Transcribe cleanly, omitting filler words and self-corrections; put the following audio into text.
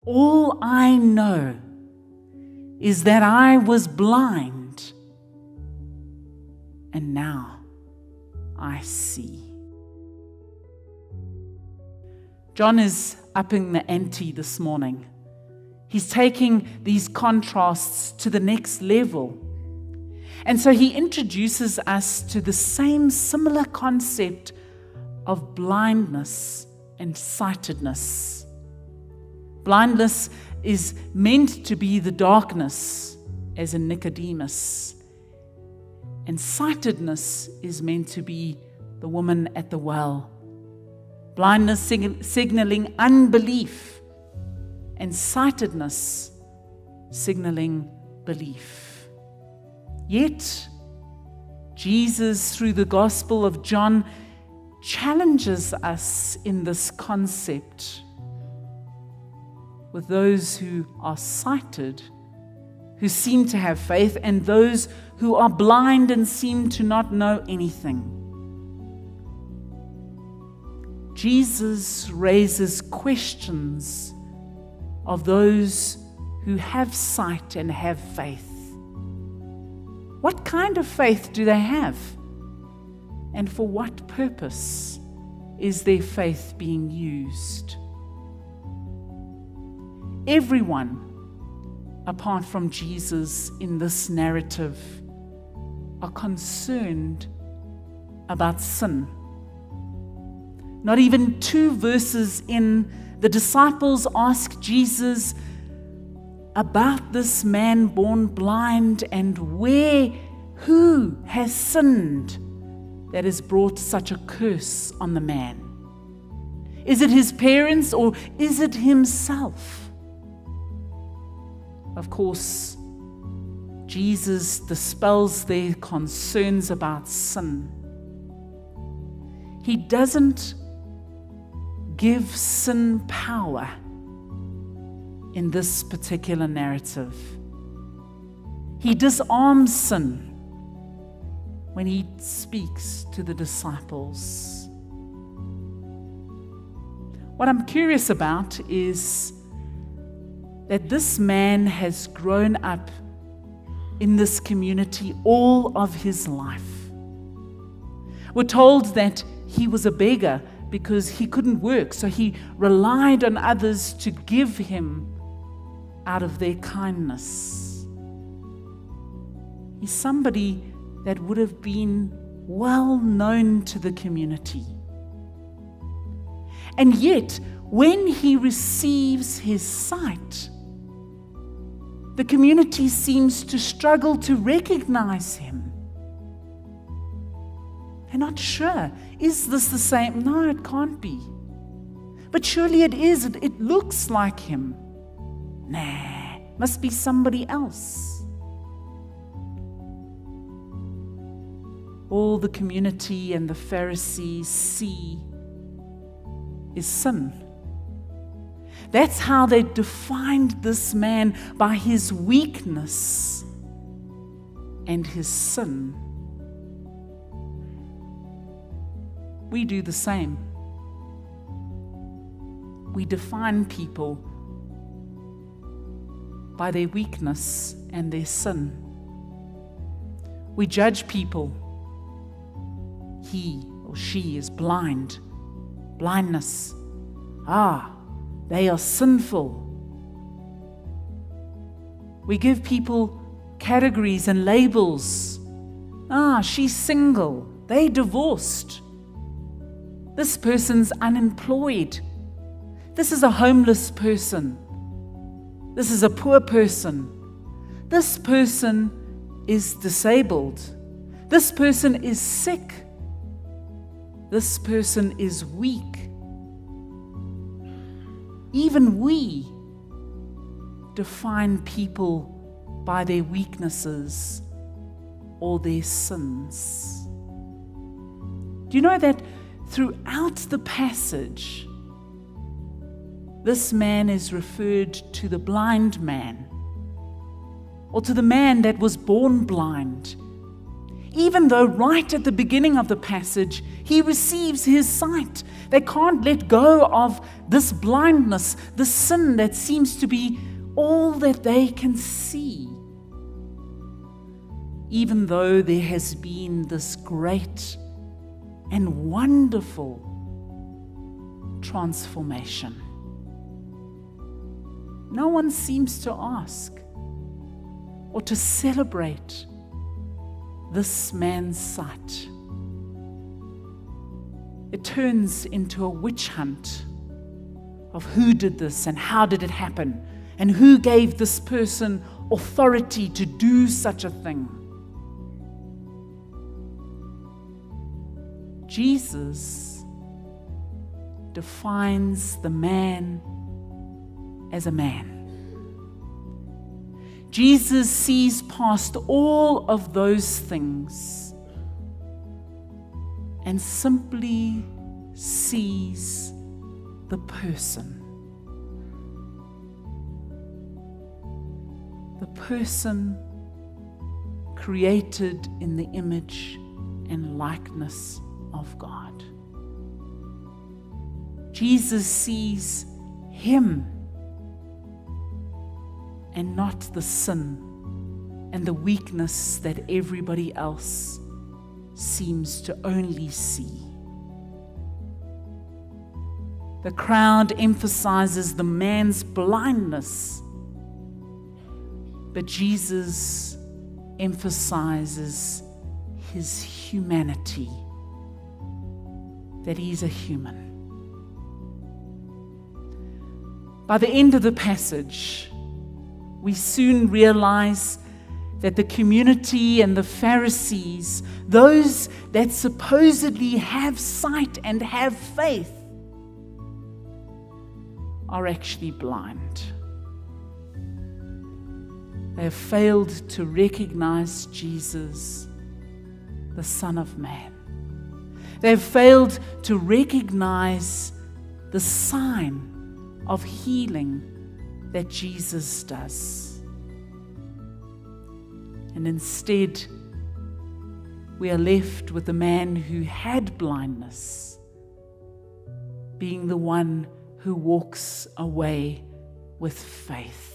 All I know is that I was blind, and now I see. John is upping the ante this morning. He's taking these contrasts to the next level. And so he introduces us to the same similar concept of blindness and sightedness. Blindness is meant to be the darkness, as in Nicodemus. And sightedness is meant to be the woman at the well. Blindness signaling unbelief, and sightedness signaling belief. Yet, Jesus, through the Gospel of John, challenges us in this concept with those who are sighted, who seem to have faith, and those who are blind and seem to not know anything. Jesus raises questions of those who have sight and have faith. What kind of faith do they have? And for what purpose is their faith being used? Everyone, apart from Jesus in this narrative, are concerned about sin. Not even 2 verses in, the disciples ask Jesus about this man born blind and who has sinned that has brought such a curse on the man. Is it his parents or is it himself? Of course, Jesus dispels their concerns about sin. He doesn't give sin power in this particular narrative. He disarms sin when he speaks to the disciples. What I'm curious about is that this man has grown up in this community all of his life. We're told that he was a beggar because he couldn't work, so he relied on others to give him out of their kindness. He's somebody that would have been well known to the community. And yet, when he receives his sight, the community seems to struggle to recognize him. They're not sure. Is this the same? No, it can't be. But surely it is. It looks like him. Nah, must be somebody else. All the community and the Pharisees see is sin. That's how they defined this man, by his weakness and his sin. We do the same. We define people by their weakness and their sin. We judge people. He or she is blind. Blindness. They are sinful. We give people categories and labels. She's single. They divorced. This person's unemployed. This is a homeless person. This is a poor person. This person is disabled. This person is sick. This person is weak. Even we define people by their weaknesses or their sins. Do you know that throughout the passage, this man is referred to the blind man, or to the man that was born blind. even though right at the beginning of the passage, he receives his sight. They can't let go of this blindness, the sin that seems to be all that they can see. Even though there has been this great and wonderful transformation. No one seems to ask or to celebrate this man's sight. It turns into a witch hunt of who did this and how did it happen and who gave this person authority to do such a thing. Jesus defines the man as a man. Jesus sees past all of those things and simply sees the person. The person created in the image and likeness of God. Jesus sees him and not the sin and the weakness that everybody else seems to only see. The crowd emphasizes the man's blindness, but Jesus emphasizes his humanity, that he's a human. By the end of the passage, we soon realize that the community and the Pharisees, those that supposedly have sight and have faith, are actually blind. They have failed to recognize Jesus, the Son of Man. They have failed to recognize the sign of healing that Jesus does. And instead, we are left with the man who had blindness being the one who walks away with faith.